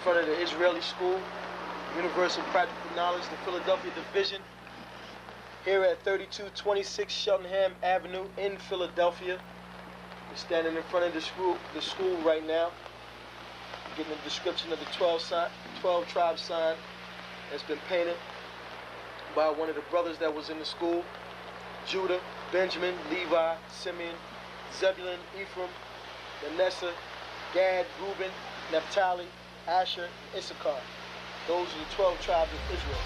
front of the Israeli School, Universal Practical Knowledge, the Philadelphia Division, here at 3226 Cheltenham Avenue in Philadelphia. We're standing in front of the school right now, getting a description of the 12 tribe sign that's been painted by one of the brothers that was in the school: Judah, Benjamin, Levi, Simeon, Zebulun, Ephraim, Manasseh, Gad, Reuben, Naphtali, Asher, and Issachar. Those are the 12 tribes of Israel.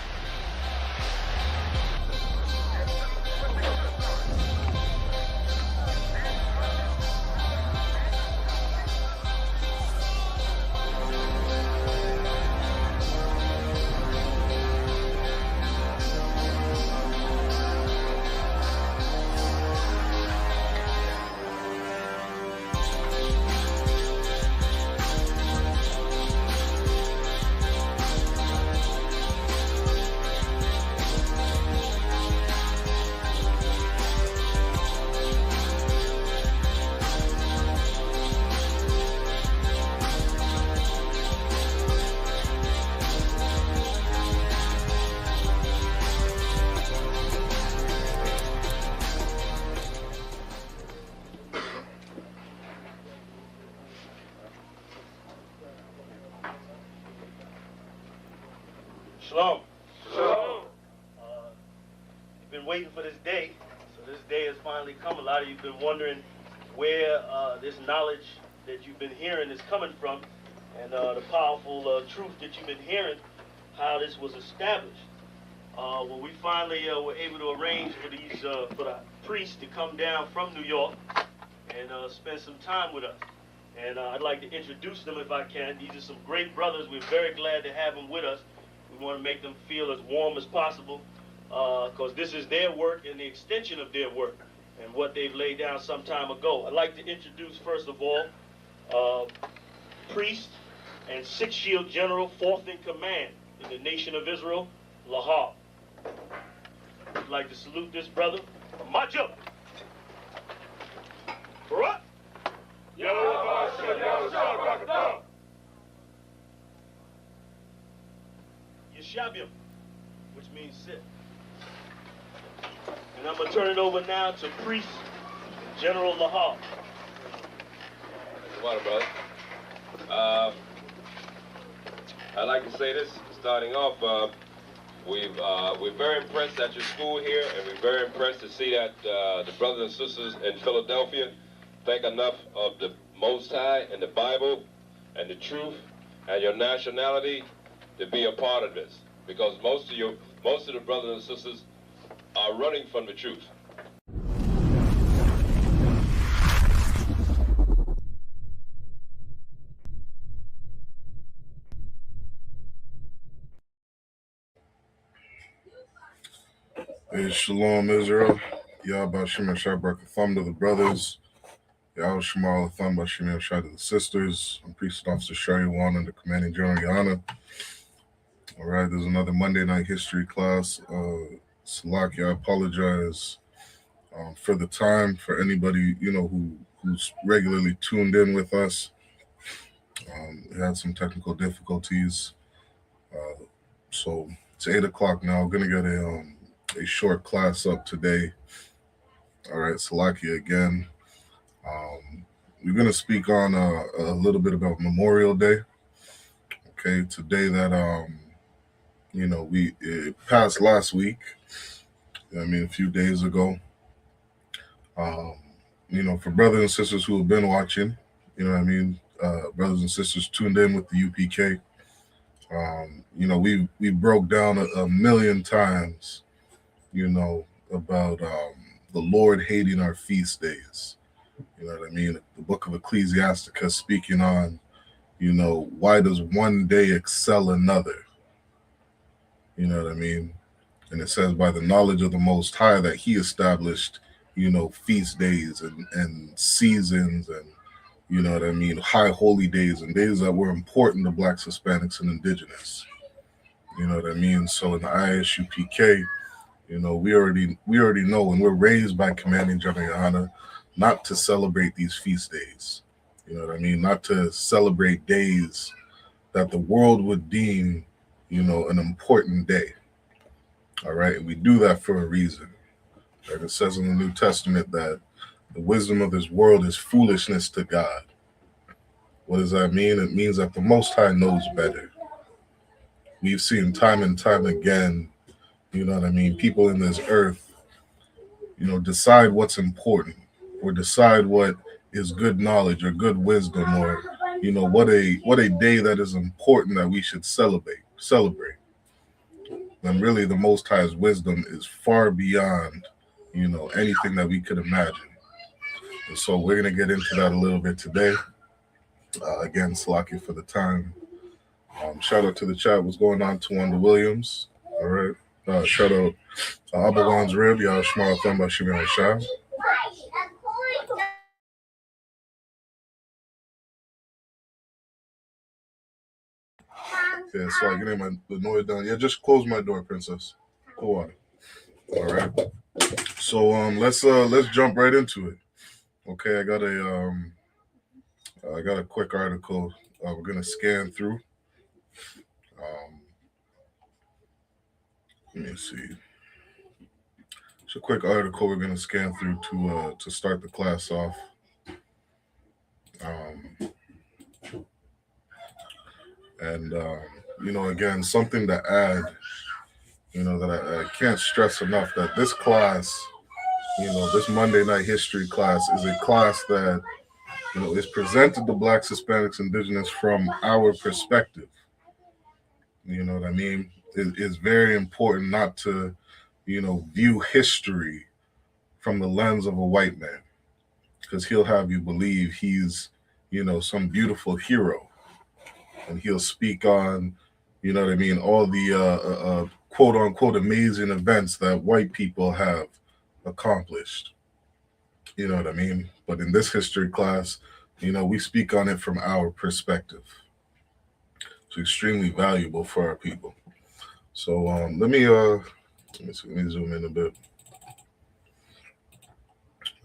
Shalom. Shalom. You've been waiting for this day, so this day has finally come. A lot of you have been wondering where this knowledge that you've been hearing is coming from, and the powerful truth that you've been hearing, how this was established. Well, we finally were able to arrange for the priests to come down from New York and spend some time with us. And I'd like to introduce them if I can. These are some great brothers. We're very glad to have them with us. We want to make them feel as warm as possible, because this is their work and the extension of their work and what they've laid down some time ago. I'd like to introduce, first of all, priest and six-shield general, fourth in command in the nation of Israel, Lahab. I'd like to salute this brother. March up. Barak. Yeshabim, which means sit. And I'm going to turn it over now to priest General Lahab. Come on, brother. I'd like to say this, starting off, we're very impressed at your school here, and we're very impressed to see that the brothers and sisters in Philadelphia think enough of the Most High and the Bible and the truth and your nationality to be a part of this, because most of the brothers and sisters are running from the truth. Hey, Shalom, Israel. Yahbashim Shabrak Thumb to the brothers. Yahweh Shemal Thumb Bashim Shah to the sisters. I'm Priest Officer Shari Wan and the Commanding General YAHANNA. All right, there's another Monday night history class. Salaki, I apologize for the time, for anybody, who's regularly tuned in with us. We had some technical difficulties. So it's 8 o'clock now. I'm going to get a short class up today. All right, Salaki again. We're going to speak on a little bit about Memorial Day. Okay, today that, it passed last week. A few days ago. For brothers and sisters who have been watching, brothers and sisters tuned in with the UPK. We broke down a million times, about the Lord hating our feast days. The book of Ecclesiasticus speaking on, why does one day excel another? And it says by the knowledge of the Most High that he established, feast days and seasons and, high holy days and days that were important to blacks, Hispanics, and indigenous. So in the I.S.U.P.K, we already know, and we're raised by Commanding General YAHANNA not to celebrate these feast days. Not to celebrate days that the world would deem, an important day. All right. And we do that for a reason. Right? It says in the New Testament that the wisdom of this world is foolishness to God. What does that mean? It means that the Most High knows better. We've seen time and time again, people in this earth, decide what's important or decide what is good knowledge or good wisdom or, what a day that is important that we should celebrate. When really the Most High's wisdom is far beyond, anything that we could imagine. And so we're going to get into that a little bit today. Again, Salaki for the time. Shout out to the chat. What's going on to Wanda Williams? All right. Shout out to Abawan's Rib. Y'all Shmar Thumba Shimon Shah. Yeah, so I get the noise down. Yeah, just close my door, princess. Cool water. All right. So let's jump right into it. Okay, I got a quick article we're gonna scan through. Let me see. It's a quick article we're gonna scan through to start the class off. Again, something to add. That I can't stress enough that this class, this Monday night history class is a class that is presented to Blacks, Hispanics, Indigenous from our perspective. You know what I mean? It's very important not to, view history from the lens of a white man, because he'll have you believe he's, some beautiful hero, and he'll speak on, all the quote unquote amazing events that white people have accomplished. You know what I mean? But in this history class, we speak on it from our perspective. It's extremely valuable for our people. So let me zoom in a bit.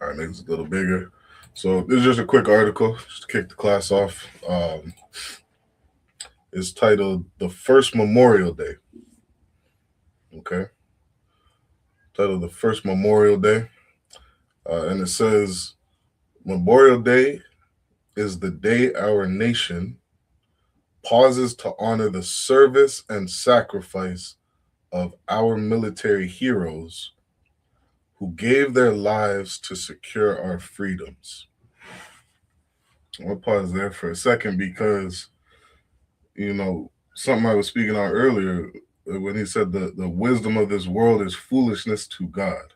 All right, make this a little bigger. So this is just a quick article just to kick the class off. It's titled "The First Memorial Day." Okay. Titled "The First Memorial Day," and it says, "Memorial Day is the day our nation pauses to honor the service and sacrifice of our military heroes who gave their lives to secure our freedoms." I'll pause there for a second because, something I was speaking on earlier when he said the wisdom of this world is foolishness to God.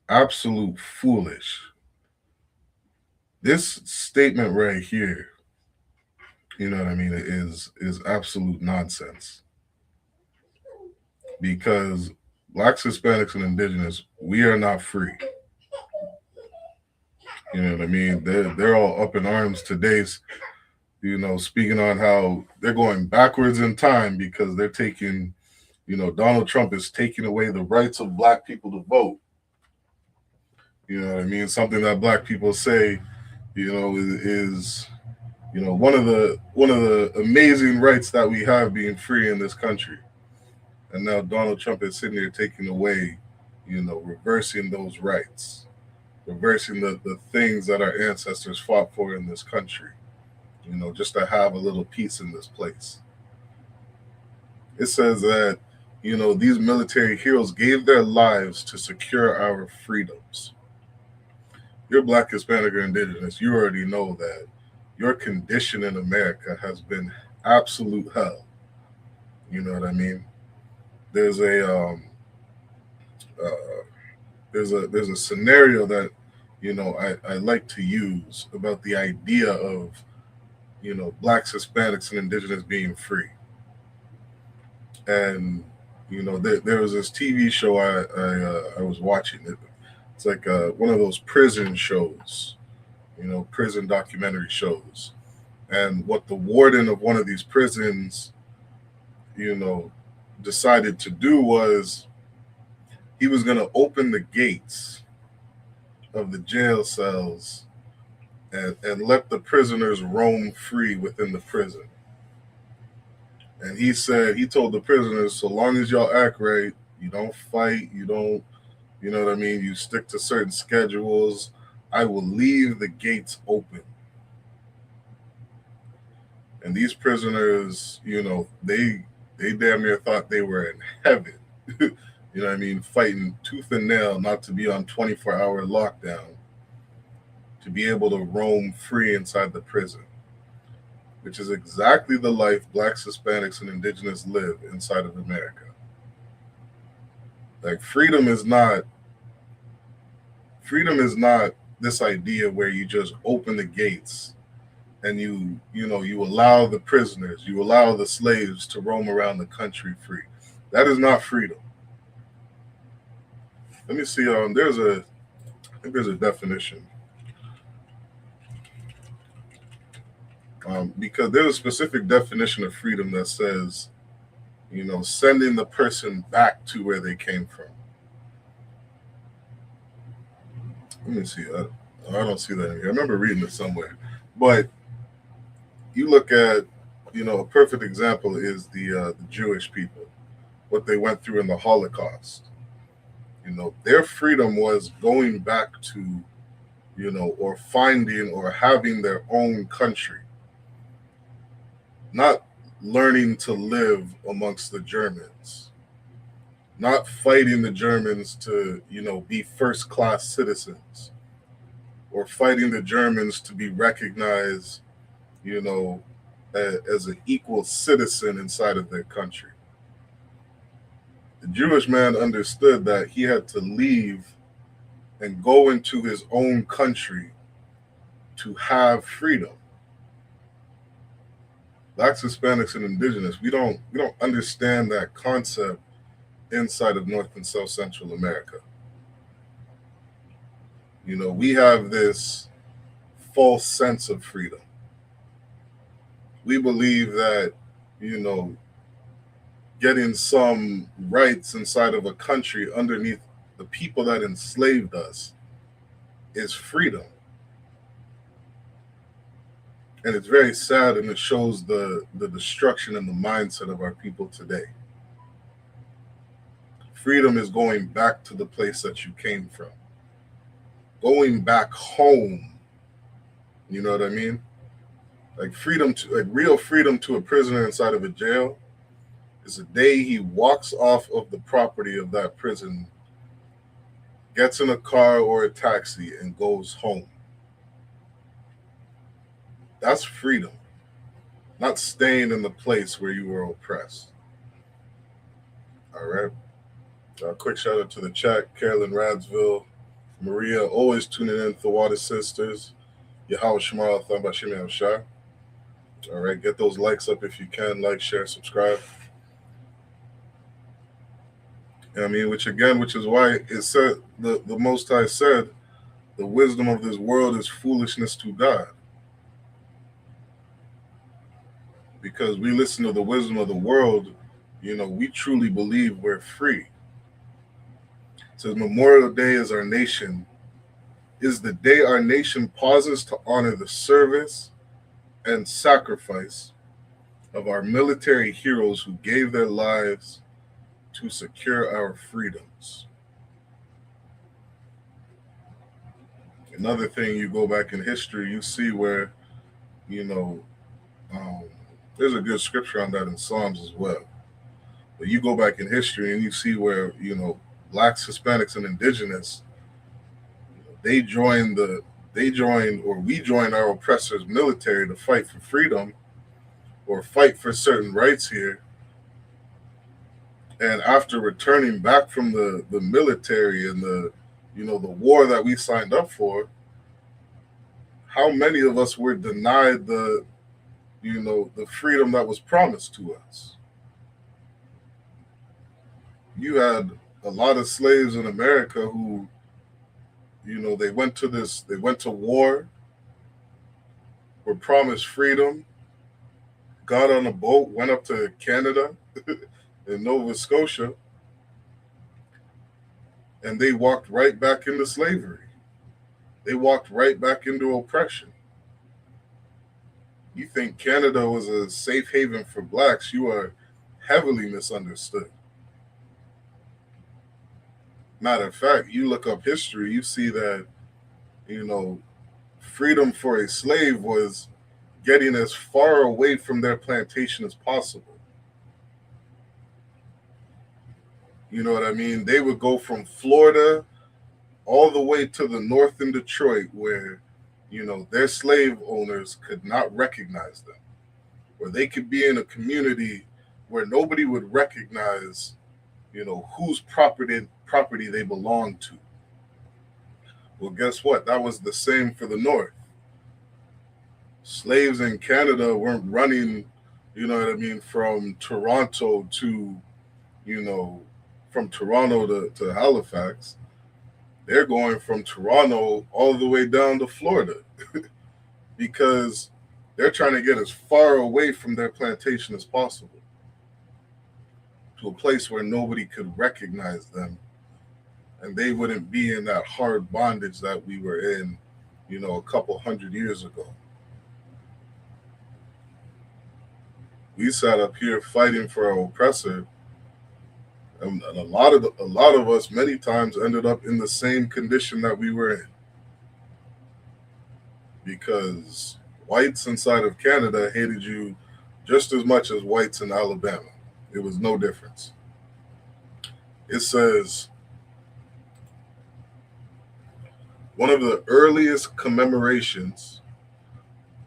Absolute foolish. This statement right here, you know what I mean, is absolute nonsense. Because Blacks, Hispanics, and Indigenous, we are not free. You know what I mean? They're all up in arms today, speaking on how they're going backwards in time because they're taking, Donald Trump is taking away the rights of Black people to vote. You know what I mean? Something that Black people say, is one of the amazing rights that we have being free in this country. And now Donald Trump is sitting there taking away, reversing those rights, reversing the things that our ancestors fought for in this country, just to have a little peace in this place. It says that, these military heroes gave their lives to secure our freedoms. You're Black, Hispanic, or Indigenous, you already know that your condition in America has been absolute hell. You know what I mean? There's a there's a scenario that I like to use about the idea of Blacks, Hispanics, and Indigenous being free. And there was this TV show I was watching. It's like one of those prison shows, prison documentary shows. And what the warden of one of these prisons, decided to do was he was going to open the gates of the jail cells and let the prisoners roam free within the prison. And he told the prisoners, so long as y'all act right, you don't fight, you don't, you know what I mean, you stick to certain schedules, I will leave the gates open. And these prisoners, they damn near thought they were in heaven. You know what I mean? Fighting tooth and nail not to be on 24-hour lockdown, to be able to roam free inside the prison, which is exactly the life Blacks, Hispanics, and Indigenous live inside of America. Like freedom is not this idea where you just open the gates and you allow the prisoners, you allow the slaves to roam around the country free. That is not freedom. Let me see. I think there's a definition. Because there's a specific definition of freedom that says, sending the person back to where they came from. Let me see. I don't see that in here. I remember reading it somewhere. But you look at, a perfect example is the Jewish people, what they went through in the Holocaust. Their freedom was going back to, or finding or having their own country, not learning to live amongst the Germans, not fighting the Germans to, be first-class citizens, or fighting the Germans to be recognized, as an equal citizen inside of their country. The Jewish man understood that he had to leave and go into his own country to have freedom. Blacks, Hispanics, and Indigenous, we don't understand that concept inside of North and South Central America. We have this false sense of freedom. We believe that, getting some rights inside of a country underneath the people that enslaved us is freedom. And it's very sad, and it shows the destruction and the mindset of our people today. Freedom is going back to the place that you came from. Going back home. You know what I mean? Like real freedom to a prisoner inside of a jail is the day he walks off of the property of that prison, gets in a car or a taxi, and goes home. That's freedom, not staying in the place where you were oppressed. All right. Quick shout out to the chat. Carolyn Radsville, Maria, always tuning in. Thawada Sisters, Yahweh Shema Thambashimi Avshai. All right, get those likes up if you can. Like, share, subscribe. Which is why it said, the Most High said, the wisdom of this world is foolishness to God. Because we listen to the wisdom of the world, we truly believe we're free. It says Memorial Day is the day our nation pauses to honor the service and sacrifice of our military heroes who gave their lives to secure our freedoms. Another thing, you go back in history, you see where, there's a good scripture on that in Psalms as well. But you go back in history and you see where, Blacks, Hispanics, and Indigenous, we joined our oppressors' military to fight for freedom or fight for certain rights here. And after returning back from the military and the war that we signed up for, how many of us were denied the freedom that was promised to us? You had a lot of slaves in America who, they went to war, were promised freedom, got on a boat, went up to Canada in Nova Scotia, and they walked right back into slavery. They walked right back into oppression. You think Canada was a safe haven for blacks, you are heavily misunderstood. Matter of fact, you look up history, you see that, you know, freedom for a slave was getting as far away from their plantation as possible. You know what I mean? They would go from Florida all the way to the north in Detroit, where, you know, their slave owners could not recognize them, or they could be in a community where nobody would recognize, you know, whose property they belonged to. Well, guess what? That was the same for the North. Slaves in Canada weren't running, you know what I mean, from Toronto to, you know, from Toronto to Halifax. They're going from Toronto all the way down to Florida because they're trying to get as far away from their plantation as possible, to a place where nobody could recognize them and they wouldn't be in that hard bondage that we were in, you know, a couple hundred years ago. We sat up here fighting for our oppressor, and a lot of us many times ended up in the same condition that we were in, because whites inside of Canada hated you just as much as whites in Alabama. It was no difference. It says one of the earliest commemorations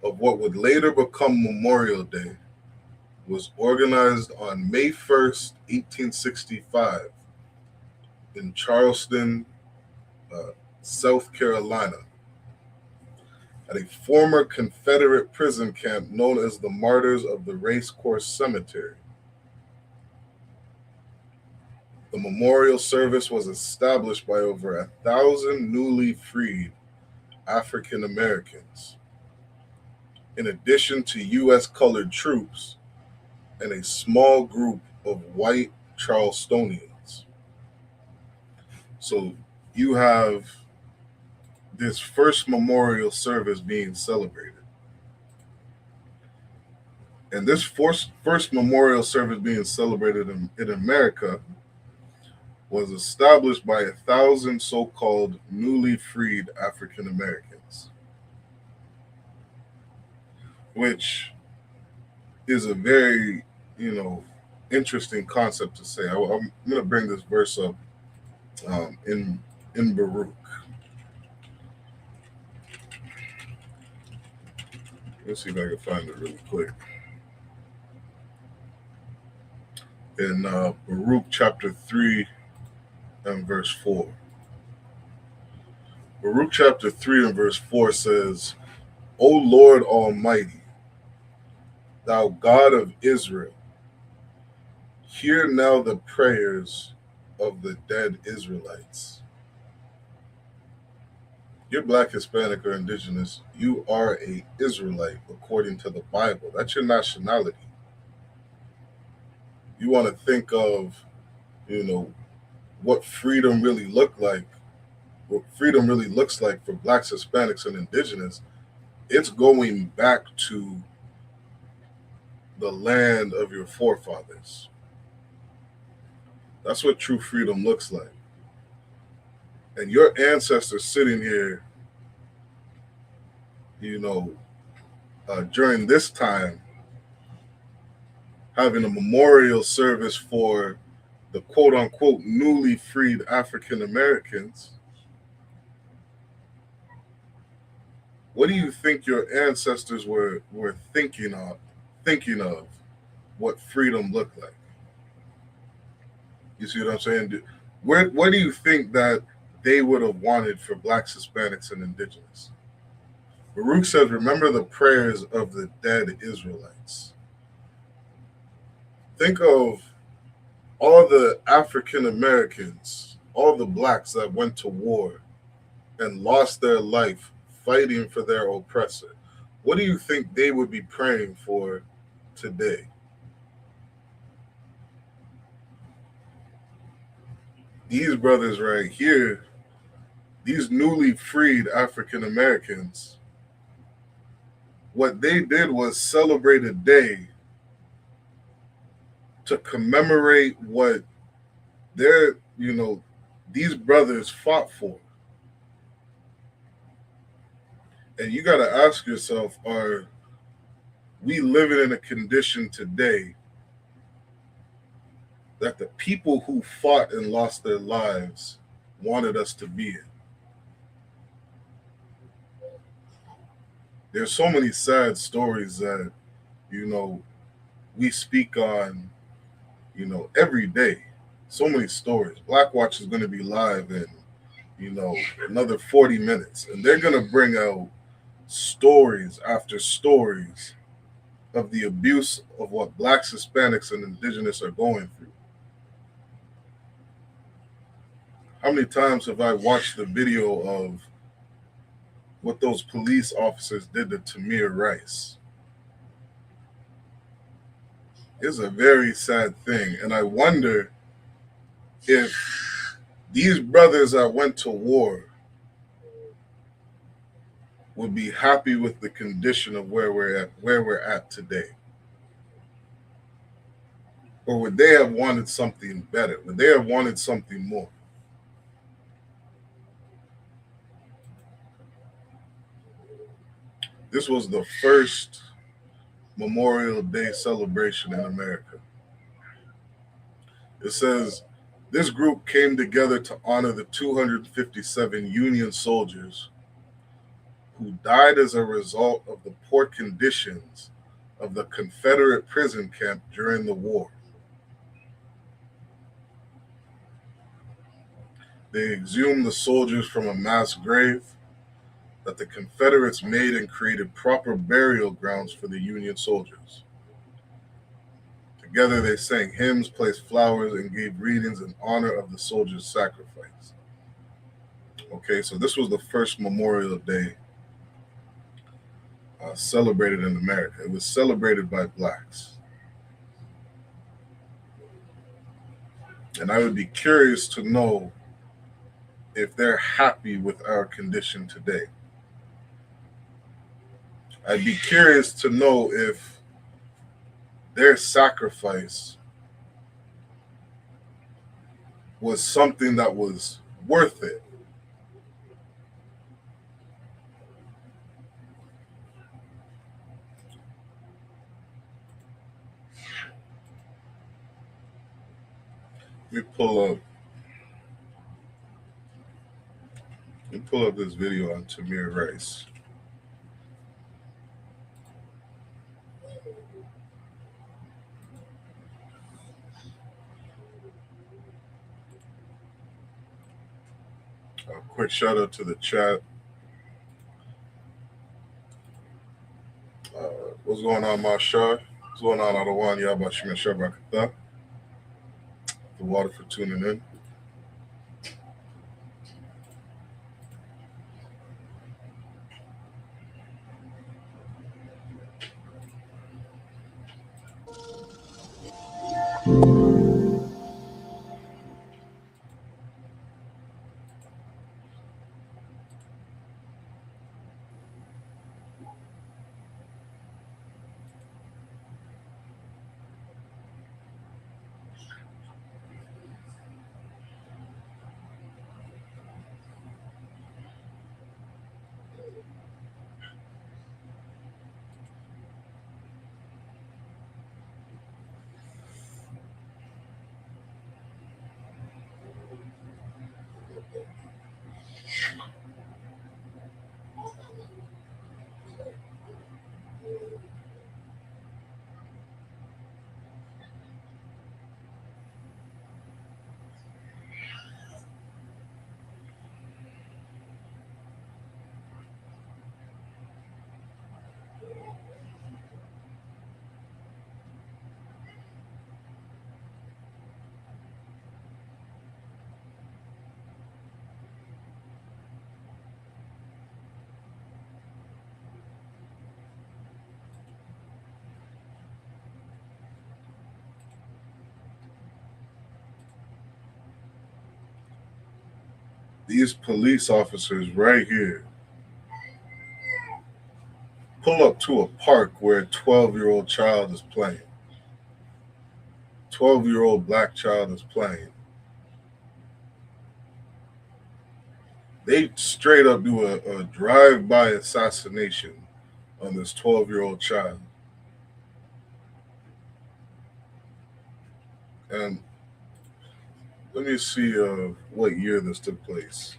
of what would later become Memorial Day was organized on May 1st, 1865 in Charleston, South Carolina, at a former Confederate prison camp known as the Martyrs of the Racecourse Cemetery. The memorial service was established by over 1,000 newly freed African Americans, in addition to U.S. colored troops and a small group of white Charlestonians. So you have this first memorial service being celebrated. And this first memorial service being celebrated in America was established by 1,000 so-called newly freed African Americans, which is a very, you know, interesting concept to say. I'm going to bring this verse up in Baruch. Let's see if I can find it really quick. In Baruch chapter 3 and verse 4. Baruch chapter 3 and verse 4 says, O Lord Almighty, thou God of Israel, hear now the prayers of the dead Israelites. You're Black, Hispanic, or Indigenous. You are a Israelite according to the Bible. That's your nationality. You want to think of, you know, what freedom really looked like, what freedom really looks like for Blacks, Hispanics, and Indigenous. It's going back to the land of your forefathers. That's what true freedom looks like. And your ancestors sitting here, you know, during this time, having a memorial service for the quote-unquote newly freed African Americans. What do you think your ancestors were thinking of what freedom looked like? You see what I'm saying? What do you think that they would have wanted for Blacks, Hispanics, and Indigenous? Baruch says, remember the prayers of the dead Israelites. Think of all the African Americans, all the Blacks that went to war and lost their life fighting for their oppressor. What do you think they would be praying for today? These brothers right here, these newly freed African Americans, what they did was celebrate a day to commemorate what their, these brothers fought for. And you got to ask yourself, are we living in a condition today that the people who fought and lost their lives wanted us to be in? There's so many sad stories that, we speak on, every day. So many stories. Black Watch is going to be live in, another 40 minutes. And they're going to bring out stories after stories of the abuse of what Blacks, Hispanics, and Indigenous are going through. How many times have I watched the video of what those police officers did to Tamir Rice? It's a very sad thing. And I wonder if these brothers that went to war would be happy with the condition of where we're at today. Or would they have wanted something better? Would they have wanted something more? This was the first Memorial Day celebration in America. It says, this group came together to honor the 257 Union soldiers who died as a result of the poor conditions of the Confederate prison camp during the war. They exhumed the soldiers from a mass grave that the Confederates made and created proper burial grounds for the Union soldiers. Together they sang hymns, placed flowers, and gave readings in honor of the soldiers' sacrifice. Okay, so this was the first Memorial Day celebrated in America. It was celebrated by Blacks. And I would be curious to know if they're happy with our condition today. I'd be curious to know if their sacrifice was something that was worth it. Let me pull up this video on Tamir Rice. A quick shout out to the chat. What's going on, Mashar? What's going on, Adawan? Yabashim Shabrakata. The water for tuning in. These police officers right here pull up to a park where a 12-year-old child is playing. 12-year-old black child is playing. They straight up do a drive-by assassination on this 12-year-old child. And let me see what year this took place.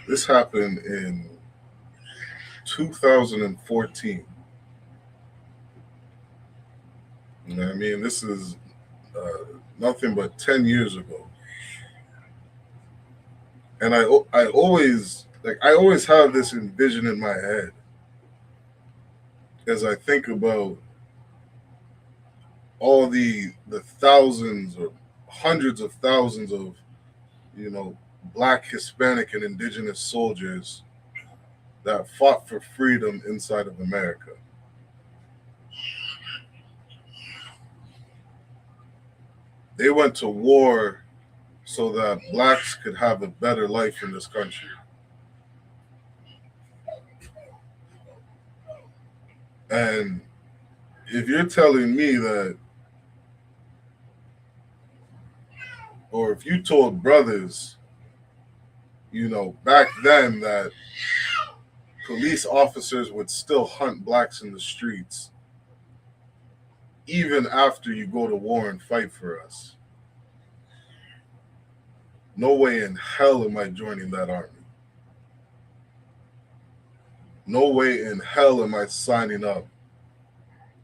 This happened in 2014. You know what I mean? This is nothing but 10 years ago. And I always have this envision in my head as I think about all the thousands or hundreds of thousands of, you know, black, Hispanic, and indigenous soldiers that fought for freedom inside of America. They went to war so that blacks could have a better life in this country. And if you're telling me that, or if you told brothers, you know, back then that police officers would still hunt blacks in the streets even after you go to war and fight for us, no way in hell am I joining that army. No way in hell am I signing up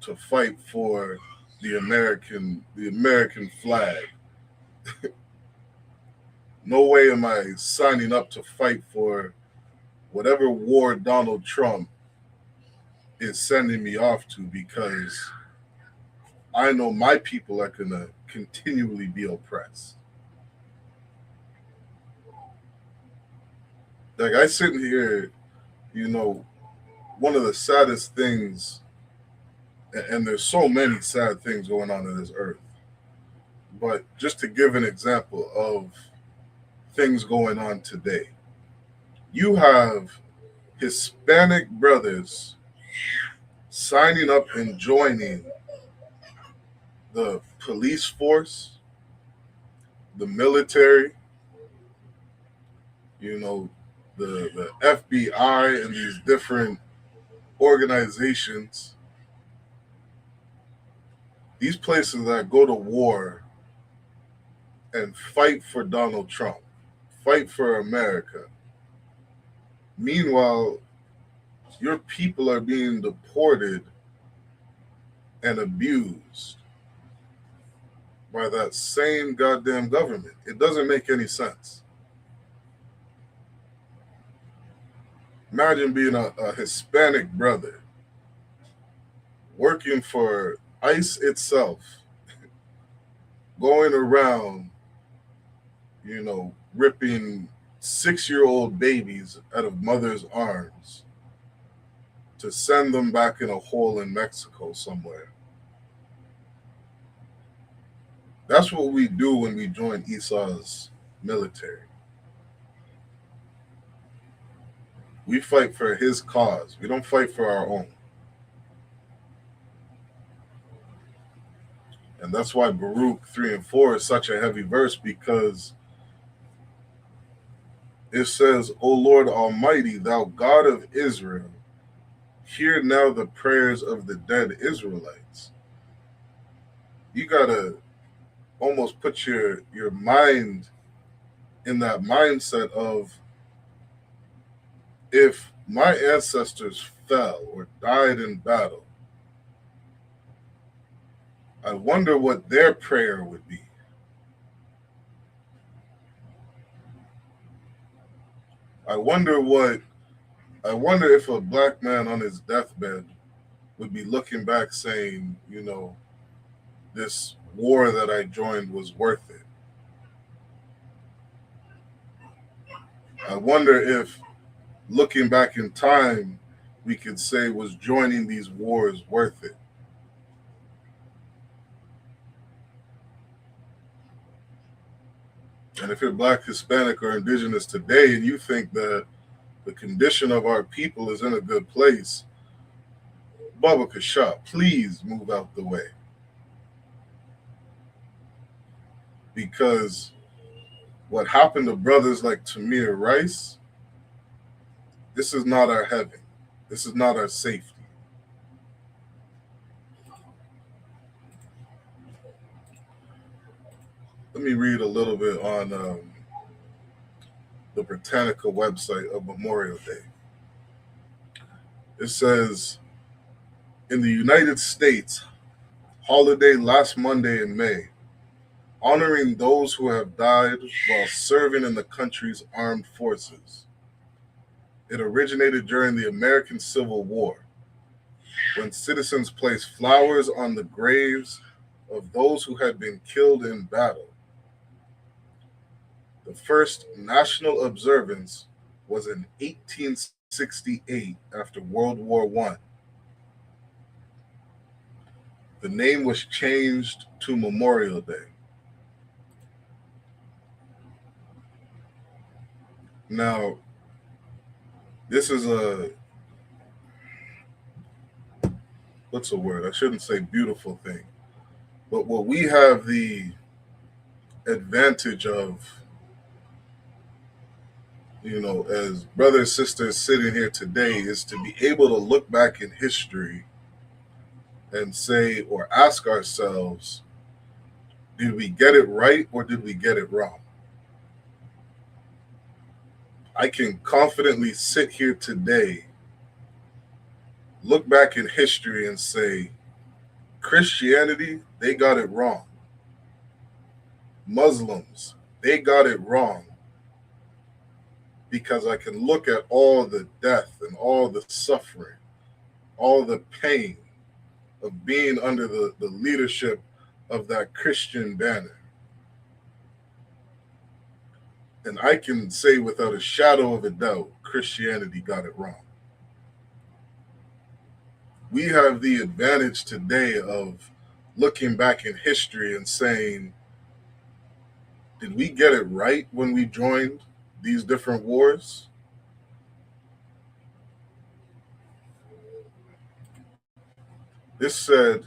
to fight for the American flag. No way am I signing up to fight for whatever war Donald Trump is sending me off to, because I know my people are going to continually be oppressed. Like, I sit here, you know, one of the saddest things, and there's so many sad things going on in this earth, but just to give an example of things going on today, you have Hispanic brothers signing up and joining the police force, the military, you know, the FBI, and these different organizations, these places that go to war and fight for Donald Trump, fight for America. Meanwhile, your people are being deported and abused by that same goddamn government. It doesn't make any sense. Imagine being a Hispanic brother working for ICE itself, going around, you know, ripping 6-year-old babies out of mothers' arms to send them back in a hole in Mexico somewhere. That's what we do when we join Esau's military. We fight for his cause. We don't fight for our own. And that's why Baruch 3 and 4 is such a heavy verse, because it says, O Lord Almighty, thou God of Israel, hear now the prayers of the dead Israelites. You gotta almost put your mind in that mindset of, if my ancestors fell or died in battle, I wonder what their prayer would be. I wonder if a black man on his deathbed would be looking back saying, you know, this war that I joined was worth it. I wonder if, looking back in time, we could say, was joining these wars worth it? And if you're Black, Hispanic, or Indigenous today, and you think that the condition of our people is in a good place, Baba Kasha, please move out the way. Because what happened to brothers like Tamir Rice, this is not our heaven. This is not our safety. Let me read a little bit on the Britannica website of Memorial Day. It says, in the United States, holiday last Monday in May, honoring those who have died while serving in the country's armed forces. It originated during the American Civil War, when citizens placed flowers on the graves of those who had been killed in battle. The first national observance was in 1868 after World War I. The name was changed to Memorial Day. Now, this is what's a word? I shouldn't say beautiful thing. But what we have the advantage of, as brothers and sisters sitting here today, is to be able to look back in history and say or ask ourselves, did we get it right or did we get it wrong? I can confidently sit here today, look back in history and say, Christianity, they got it wrong. Muslims, they got it wrong. Because I can look at all the death and all the suffering, all the pain of being under the leadership of that Christian banner. And I can say without a shadow of a doubt, Christianity got it wrong. We have the advantage today of looking back in history and saying, did we get it right when we joined these different wars? This said,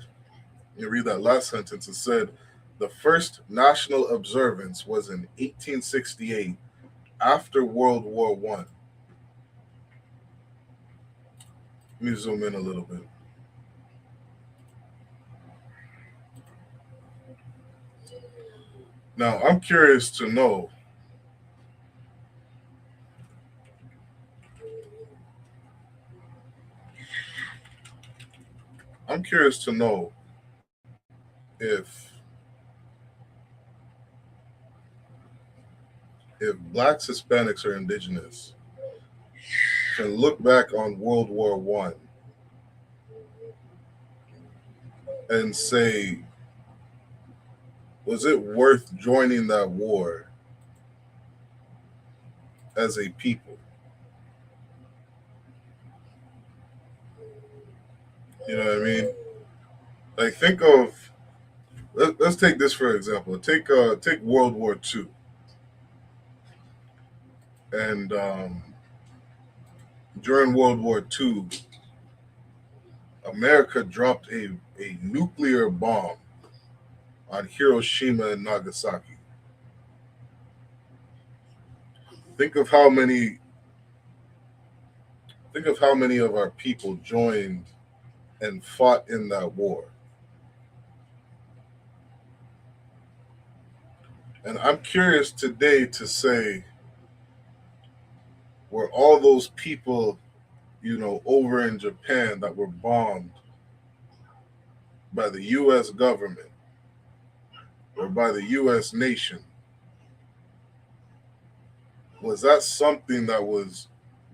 you read that last sentence, it said, the first national observance was in 1868 after World War I. Let me zoom in a little bit. Now, I'm curious to know, if Blacks, Hispanics, or Indigenous can look back on World War I and say, was it worth joining that war as a people? You know what I mean? Like, think of, let's take this for example. Take World War II. And during World War II, America dropped a nuclear bomb on Hiroshima and Nagasaki. Think of how many of our people joined and fought in that war. And I'm curious today to say, were all those people, over in Japan that were bombed by the U.S. government or by the U.S. nation, was that something that was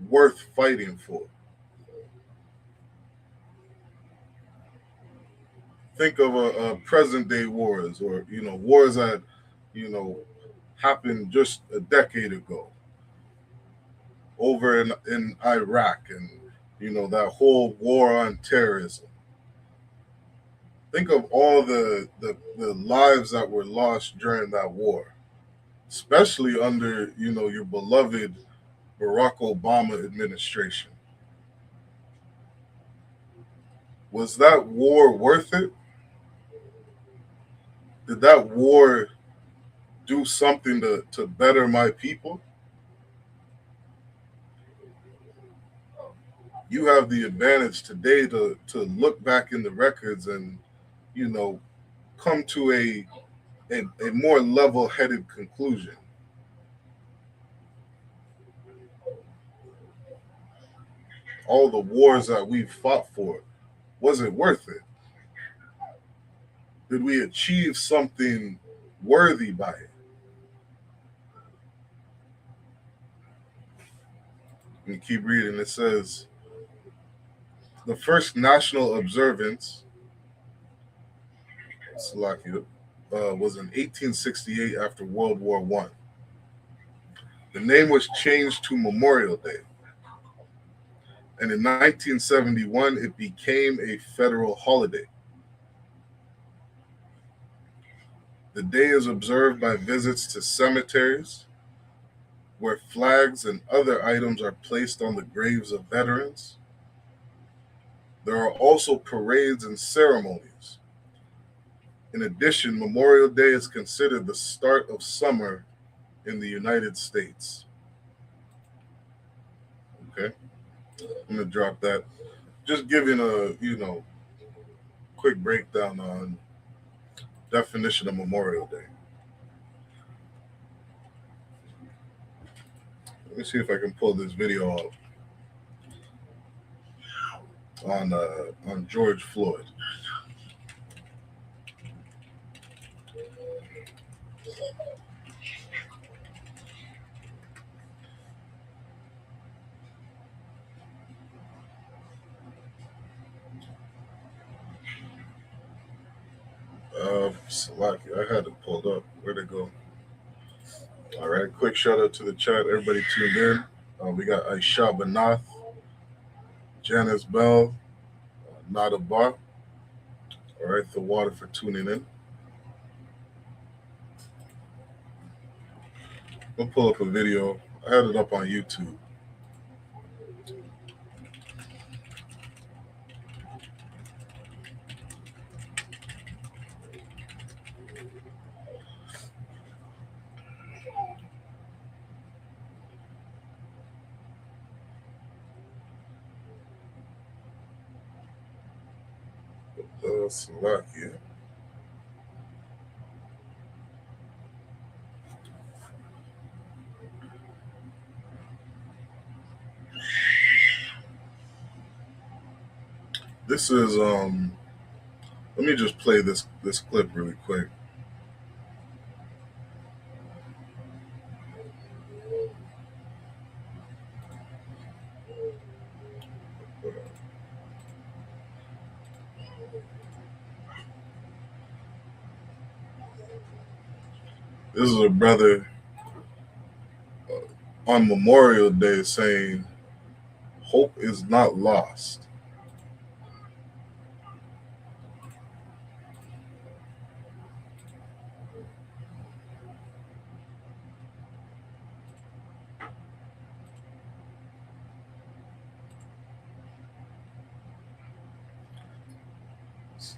worth fighting for? Think of a present-day wars, or wars that happened just a decade ago over in Iraq, and that whole war on terrorism. Think of all the lives that were lost during that war. especially under, your beloved Barack Obama administration. Was that war worth it? Did that war do something to better my people? You have the advantage today to look back in the records and, come to a more level-headed conclusion. All the wars that we've fought for, was it worth it? Did we achieve something worthy by it? And you keep reading, it says, the first national observance, Slovakia, was in 1868 after World War I. The name was changed to Memorial Day. And in 1971, it became a federal holiday. The day is observed by visits to cemeteries, where flags and other items are placed on the graves of veterans. There are also parades and ceremonies. In addition, Memorial Day is considered the start of summer in the United States. Okay, I'm going to drop that. Just giving a, quick breakdown on definition of Memorial Day. Let me see if I can pull this video up on George Floyd. Salaki, I had it pulled up. Where'd it go? All right, quick shout out to the chat. Everybody tuned in. We got Aisha Banath, Janice Bell, Nada Bar. All right, the water for tuning in. I'll pull up a video. I had it up on YouTube. Slovakia. This is let me just play this clip really quick. This is a brother on Memorial Day saying, hope is not lost.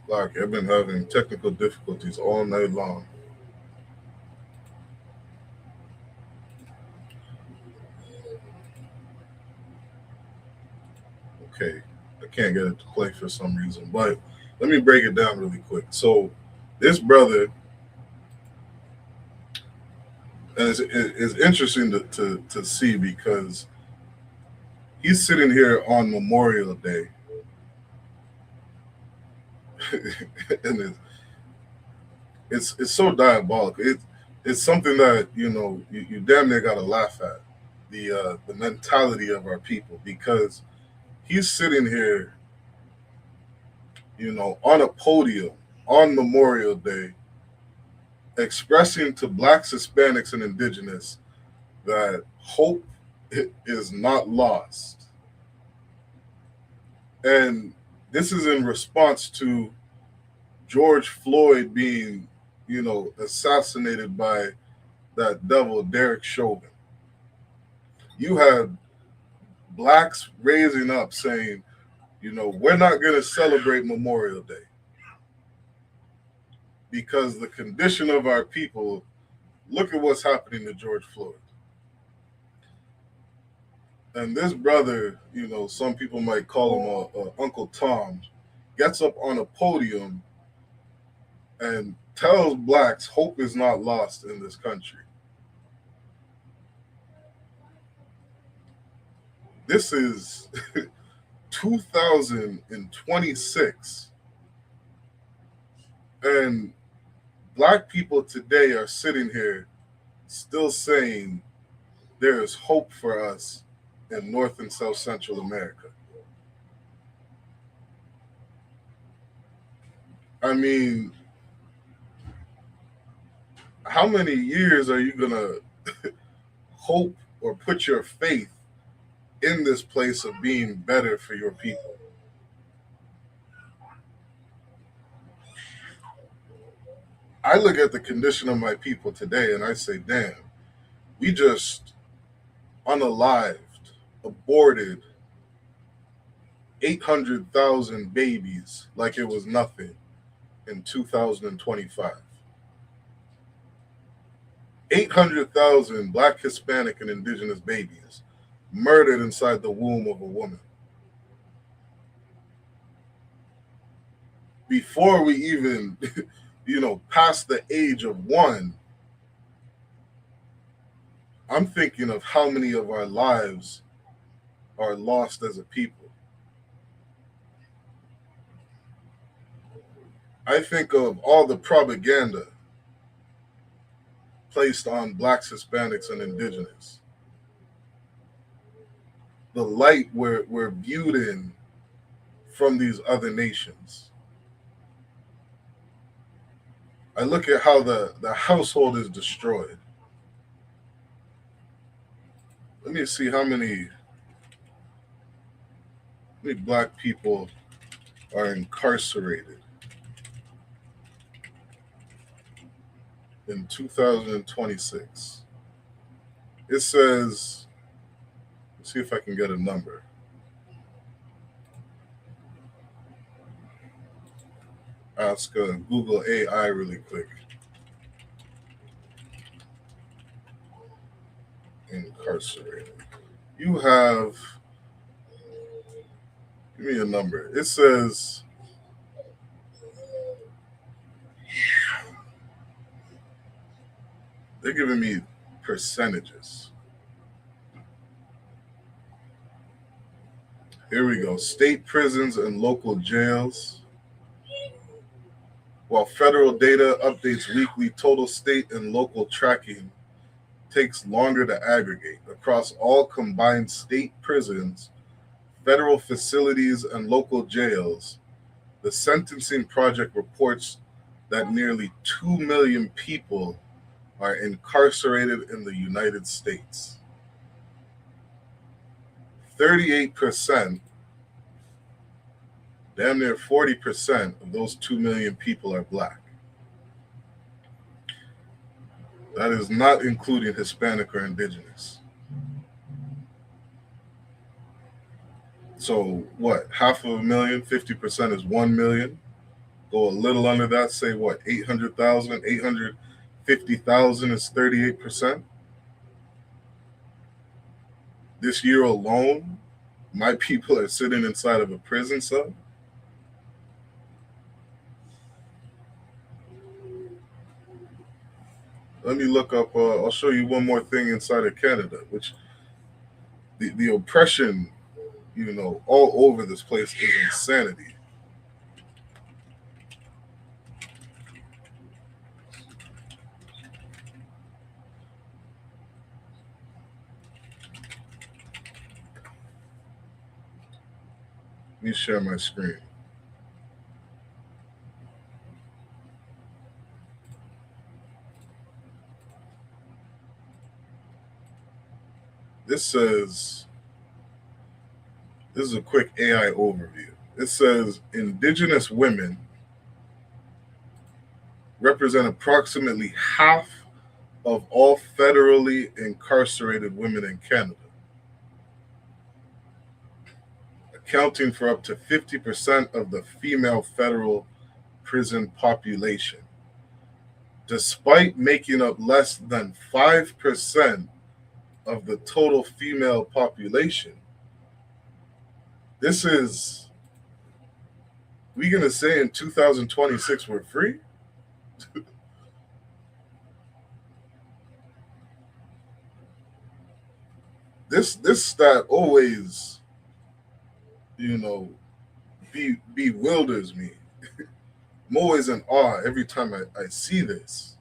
Like, I've been having technical difficulties all night long. Okay, I can't get it to play for some reason, but let me break it down really quick. So this brother, and it's interesting to see because he's sitting here on Memorial Day and it's so diabolical. It's something that you damn near gotta laugh at the mentality of our people, because he's sitting here, on a podium on Memorial Day, expressing to Blacks, Hispanics, and Indigenous that hope is not lost, and this is in response to George Floyd being, assassinated by that devil, Derek Chauvin. You had blacks raising up saying, we're not going to celebrate Memorial Day because the condition of our people, look at what's happening to George Floyd. And this brother, some people might call him a Uncle Tom, gets up on a podium and tells blacks hope is not lost in this country. This is 2026. And black people today are sitting here still saying there is hope for us in North and South Central America. I mean, how many years are you going to hope or put your faith in this place of being better for your people? I look at the condition of my people today and I say, damn, we just unalived, aborted 800,000 babies like it was nothing in 2025. 800,000 Black, Hispanic, and Indigenous babies murdered inside the womb of a woman. Before we even, past the age of 1, I'm thinking of how many of our lives are lost as a people. I think of all the propaganda placed on Blacks, Hispanics, and Indigenous. The light we're viewed in from these other nations. I look at how the household is destroyed. Let me see how many Black people are incarcerated in 2026. It says, let's see if I can get a number. Ask Google AI really quick. Incarcerated. You have, give me a number. It says, they're giving me percentages. Here we go. State prisons and local jails. While federal data updates weekly, total state and local tracking takes longer to aggregate. Across all combined state prisons, federal facilities, and local jails, the Sentencing Project reports that nearly 2 million people are incarcerated in the United States. 38%, damn near 40% of those 2 million people are Black. That is not including Hispanic or Indigenous. So what, half of a million, 50% is 1 million. Go a little under that, say what, 800,000, 850,000 is 38%. This year alone, my people are sitting inside of a prison cell. Let me look up, I'll show you one more thing inside of Canada, which the oppression, all over this place is insanity. Let me share my screen. This is a quick AI overview. It says Indigenous women represent approximately half of all federally incarcerated women in Canada, accounting for up to 50% of the female federal prison population, despite making up less than 5% of the total female population. This is, we gonna say in 2026 we're free? This stat always, bewilders me. I'm always in awe every time I see this.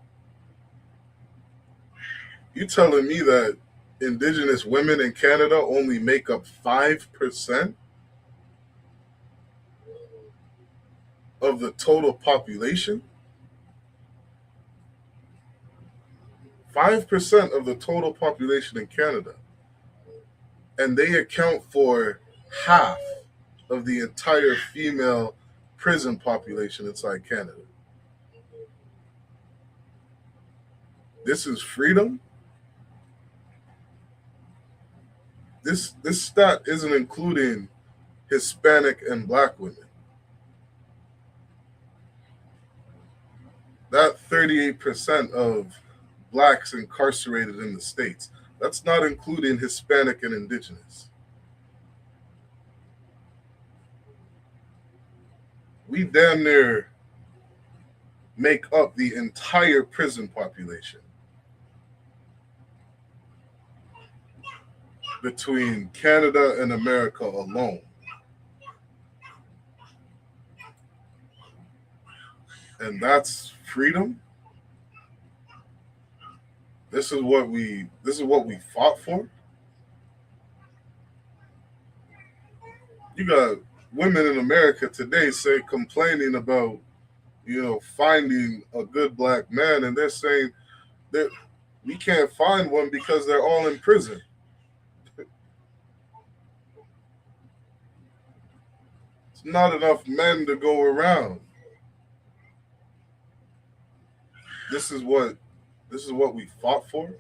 You telling me that Indigenous women in Canada only make up 5% of the total population? 5% of the total population in Canada. And they account for half of the entire female prison population inside Canada. This is freedom? This stat isn't including Hispanic and Black women. That 38% of Blacks incarcerated in the States, that's not including Hispanic and Indigenous. We damn near make up the entire prison population between Canada and America alone. And that's freedom? This is what we fought for? You got women in America today complaining about, finding a good Black man, and they're saying that we can't find one because they're all in prison. It's not enough men to go around. This is what we fought for?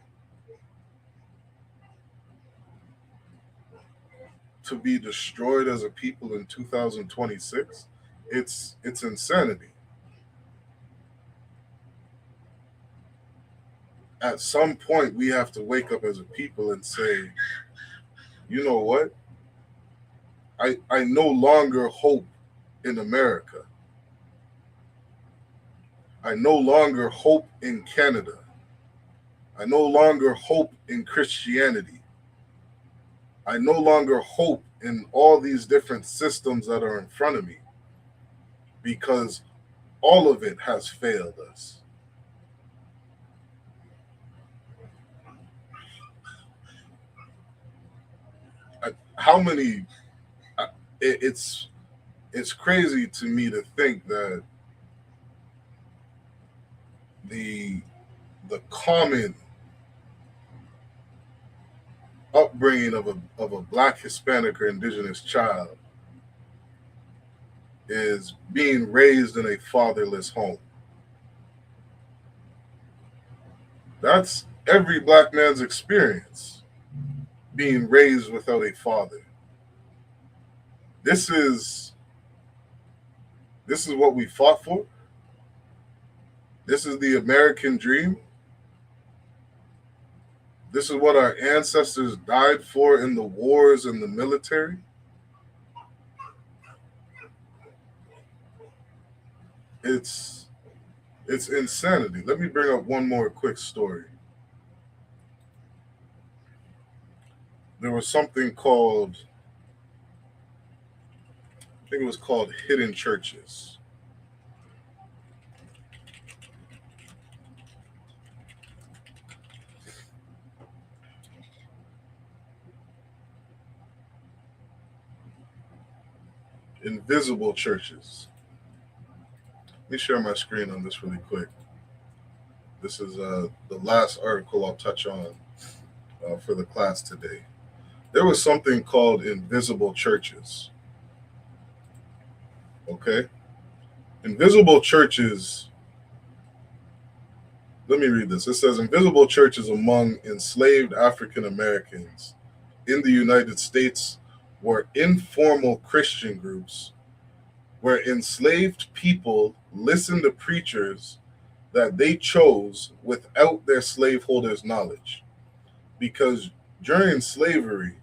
To be destroyed as a people in 2026? It's insanity. At some point, we have to wake up as a people and say, you know what? I no longer hope in America. I no longer hope in Canada. I no longer hope in Christianity. I no longer hope in all these different systems that are in front of me, because all of it has failed us. How many? It's crazy to me to think that the common upbringing of a Black, Hispanic, or Indigenous child is being raised in a fatherless home. That's every Black man's experience, being raised without a father. This is what we fought for. This is the American dream. This is what our ancestors died for in the wars and the military. It's insanity. Let me bring up one more quick story. There was something called, I think it was called hidden churches. Invisible churches. Let me share my screen on this really quick. This is the last article I'll touch on for the class today. There was something called invisible churches. Okay? Invisible churches, Let me read this. It says invisible churches among enslaved African Americans in the United States were informal Christian groups where enslaved people listened to preachers that they chose without their slaveholders' knowledge. Because during slavery,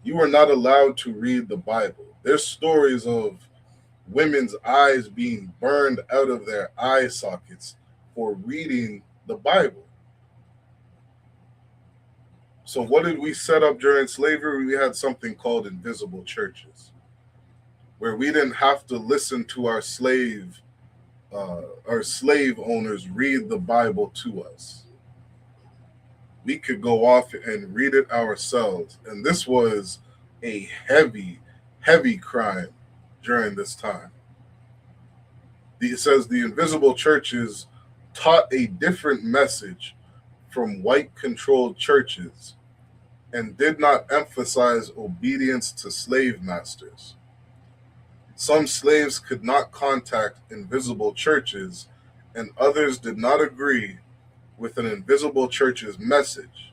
you were not allowed to read the Bible. There's stories of women's eyes being burned out of their eye sockets for reading the Bible. So what did we set up during slavery? We had something called invisible churches, where we didn't have to listen to our slave owners read the Bible to us. We could go off and read it ourselves. And this was a heavy, heavy crime during this time. It says the invisible churches taught a different message from white-controlled churches and did not emphasize obedience to slave masters. Some slaves could not contact invisible churches, and others did not agree with an invisible church's message,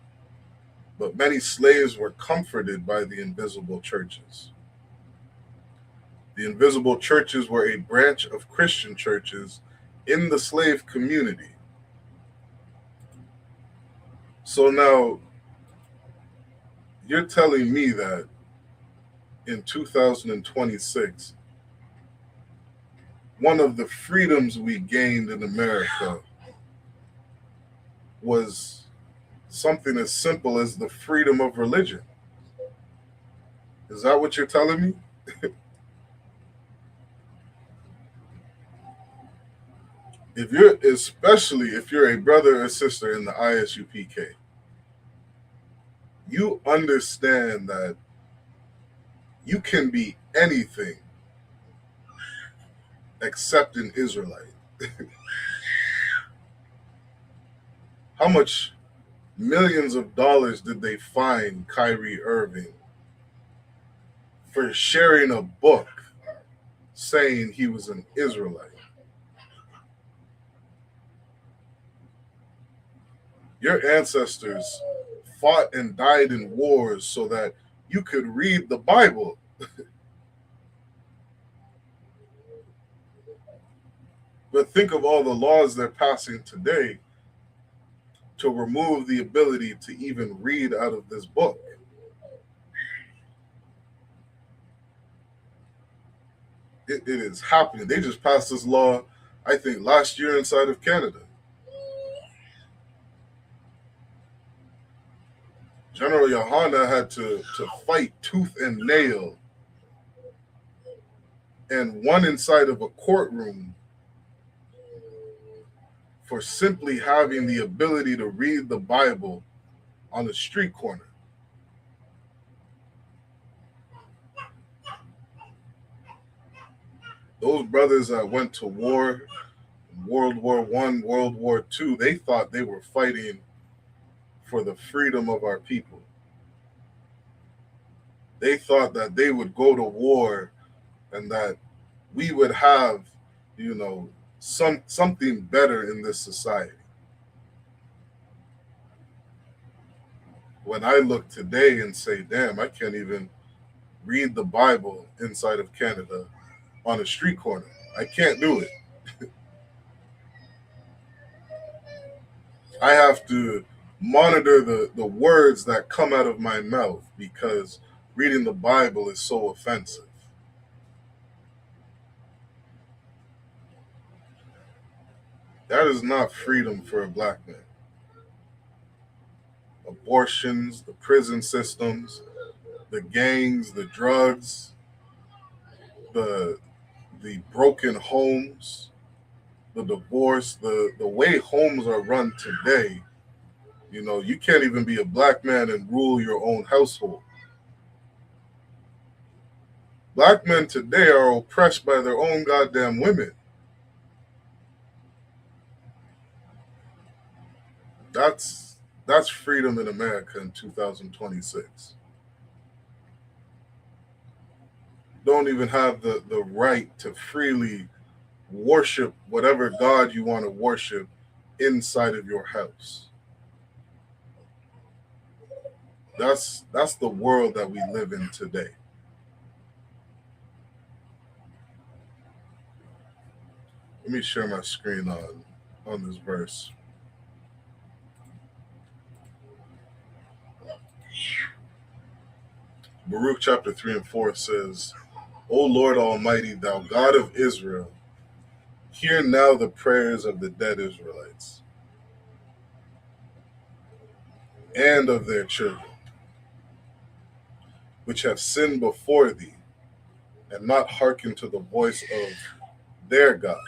but many slaves were comforted by the invisible churches. The invisible churches were a branch of Christian churches in the slave community. So now, you're telling me that in 2026, one of the freedoms we gained in America was something as simple as the freedom of religion. Is that what you're telling me? Especially if you're a brother or sister in the I.S.U.P.K, you understand that you can be anything except an Israelite. How much millions of dollars did they fine Kyrie Irving for sharing a book saying he was an Israelite? Your ancestors fought and died in wars so that you could read the Bible. But think of all the laws they're passing today to remove the ability to even read out of this book. It is happening. They just passed this law, I think, last year inside of Canada. General YAHANNA had to fight tooth and nail and won inside of a courtroom for simply having the ability to read the Bible on a street corner. Those brothers that went to war, World War I, World War II, they thought they were fighting for the freedom of our people. They thought that they would go to war and that we would have, something better in this society. When I look today and say, damn, I can't even read the Bible inside of Canada on a street corner. I can't do it. I have to monitor the words that come out of my mouth because reading the Bible is so offensive. That is not freedom for a black man. Abortions, the prison systems, the gangs, the drugs, the broken homes, the divorce, the way homes are run today, you can't even be a black man and rule your own household. Black men today are oppressed by their own goddamn women. That's freedom in America in 2026. Don't even have the right to freely worship whatever God you want to worship inside of your house. That's the world that we live in today. Let me share my screen on this verse. Baruch chapter 3 and 4 says, O Lord Almighty, thou God of Israel, hear now the prayers of the dead Israelites and of their children, which have sinned before thee, and not hearkened to the voice of their God,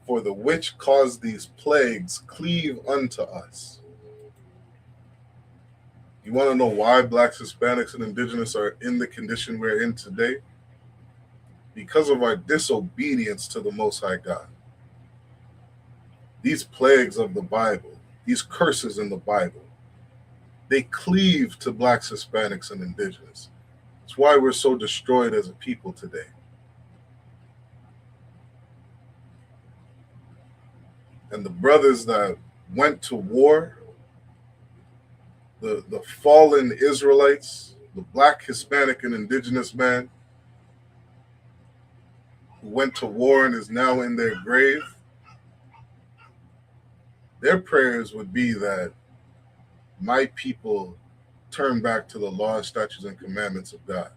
for the which caused these plagues cleave unto us. You want to know why blacks, Hispanics, and indigenous are in the condition we're in today? Because of our disobedience to the Most High God. These plagues of the Bible, these curses in the Bible, they cleave to blacks, Hispanics, and indigenous. That's why we're so destroyed as a people today. And the brothers that went to war, the fallen Israelites, the black, Hispanic, and indigenous man who went to war and is now in their grave, their prayers would be that my people turn back to the laws, statutes, and commandments of God.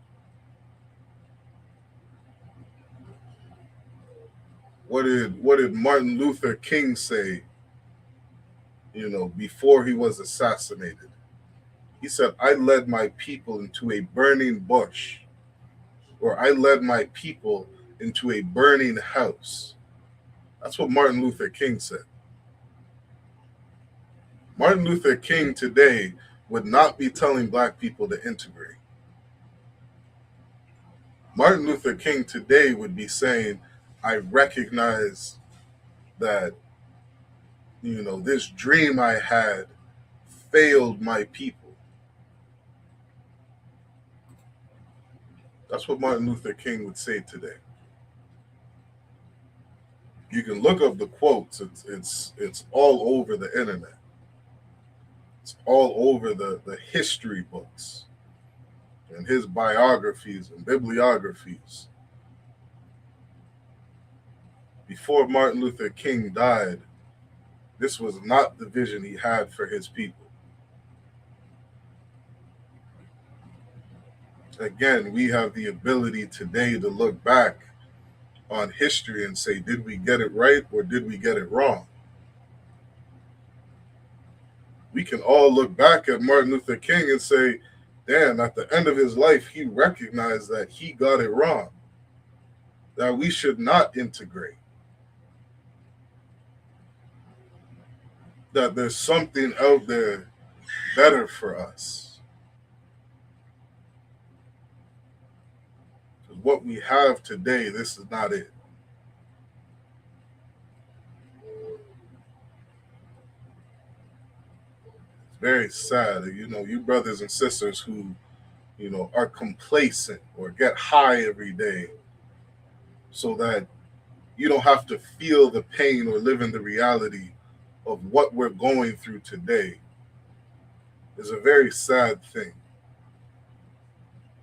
What did Martin Luther King say, before he was assassinated? He said, I led my people into a burning bush, or I led my people into a burning house. That's what Martin Luther King said. Martin Luther King today would not be telling black people to integrate. Martin Luther King today would be saying, I recognize that, this dream I had failed my people. That's what Martin Luther King would say today. You can look up the quotes. It's all over the internet. It's all over the history books and his biographies and bibliographies. Before Martin Luther King died, this was not the vision he had for his people. Again, we have the ability today to look back on history and say, did we get it right or did we get it wrong? We can all look back at Martin Luther King and say, damn, at the end of his life, he recognized that he got it wrong, that we should not integrate, that there's something out there better for us. What we have today, this is not it. It's very sad. You brothers and sisters who, are complacent or get high every day so that you don't have to feel the pain or live in the reality of what we're going through today is a very sad thing.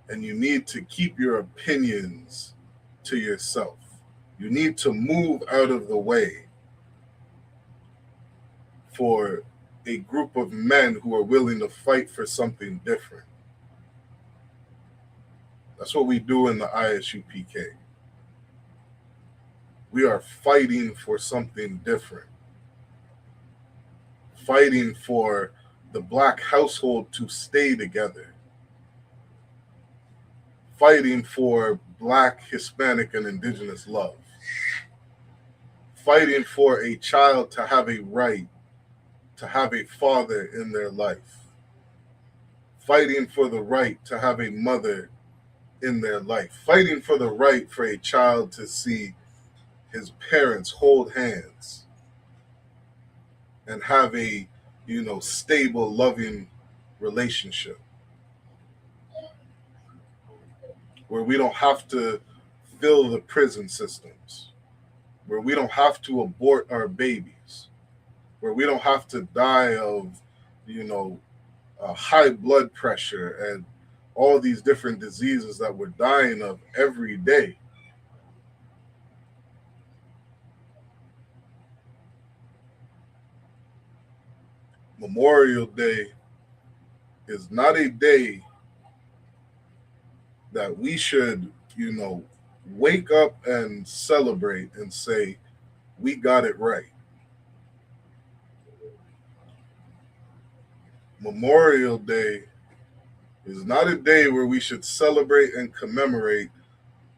And you need to keep your opinions to yourself. You need to move out of the way for a group of men who are willing to fight for something different. That's what we do in the I.S.U.P.K. We are fighting for something different. Fighting for the black household to stay together. Fighting for black, Hispanic, and indigenous love. Fighting for a child to have a right to have a father in their life. Fighting for the right to have a mother in their life. Fighting for the right for a child to see his parents hold hands and have a, stable, loving relationship where we don't have to fill the prison systems, where we don't have to abort our babies, where we don't have to die of, high blood pressure and all these different diseases that we're dying of every day. Memorial Day is not a day that we should, wake up and celebrate and say, we got it right. Memorial Day is not a day where we should celebrate and commemorate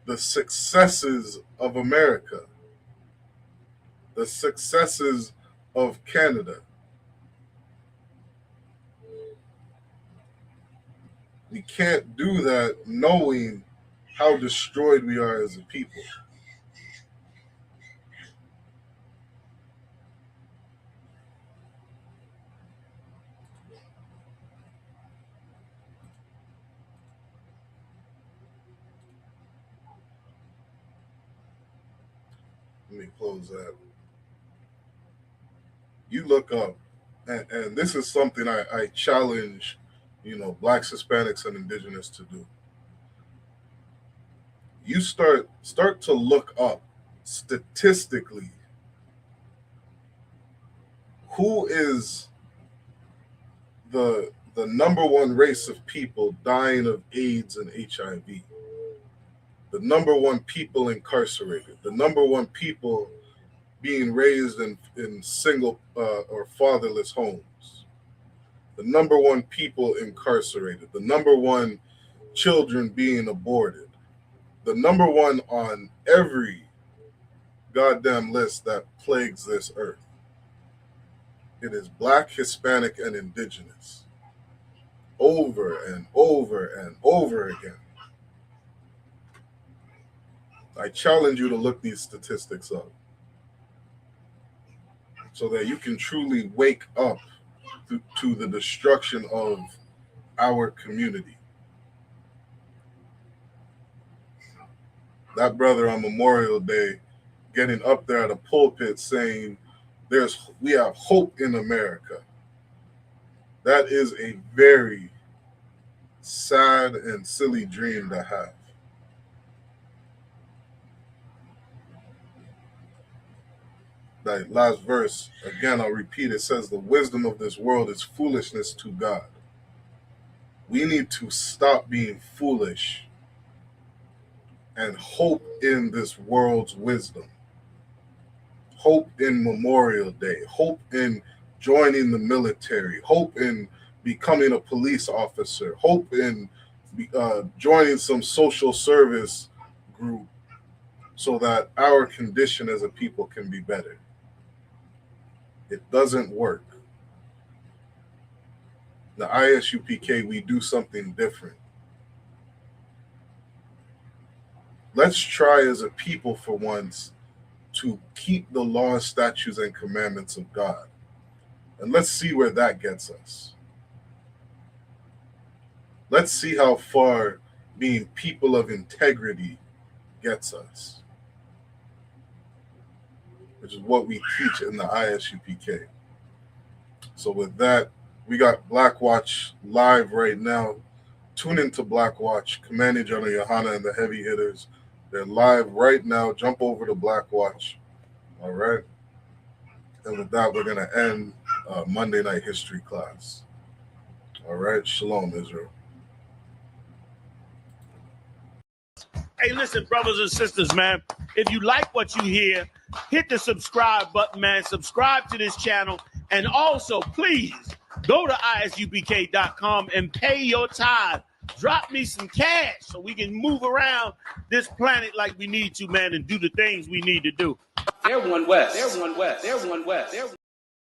the successes of America, the successes of Canada. We can't do that knowing how destroyed we are as a people. Let me close that. You look up, and this is something I challenge, Blacks, Hispanics, and Indigenous to do. You start to look up statistically who is the number one race of people dying of AIDS and HIV, the number one people incarcerated, the number one people being raised in single or fatherless homes, the number one people incarcerated, the number one children being aborted, the number one on every goddamn list that plagues this earth. It is Black, Hispanic, and Indigenous. Over and over and over again. I challenge you to look these statistics up so that you can truly wake up to the destruction of our community. That brother on Memorial Day getting up there at a pulpit saying we have hope in America. That is a very sad and silly dream to have. That last verse, again, I'll repeat, it says, the wisdom of this world is foolishness to God. We need to stop being foolish and hope in this world's wisdom. Hope in Memorial Day. Hope in joining the military. Hope in becoming a police officer. Hope in joining some social service group so that our condition as a people can be better. It doesn't work. The I.S.U.P.K, we do something different. Let's try as a people for once to keep the laws, statutes, and commandments of God. And let's see where that gets us. Let's see how far being people of integrity gets us, which is what we teach in the I.S.U.P.K. So with that, we got Black Watch live right now. Tune into Black Watch, Commanding General YAHANNA and the Heavy Hitters. They're live right now. Jump over to Black Watch. All right. And with that, we're going to end Monday Night History class. All right. Shalom, Israel. Hey, listen, brothers and sisters, man. If you like what you hear, hit the subscribe button, man. Subscribe to this channel. And also, please, go to ISUPK.com and pay your tithe. Drop me some cash so we can move around this planet like we need to, man, and do the things we need to do. They're one West. They're one West. They're one West. They're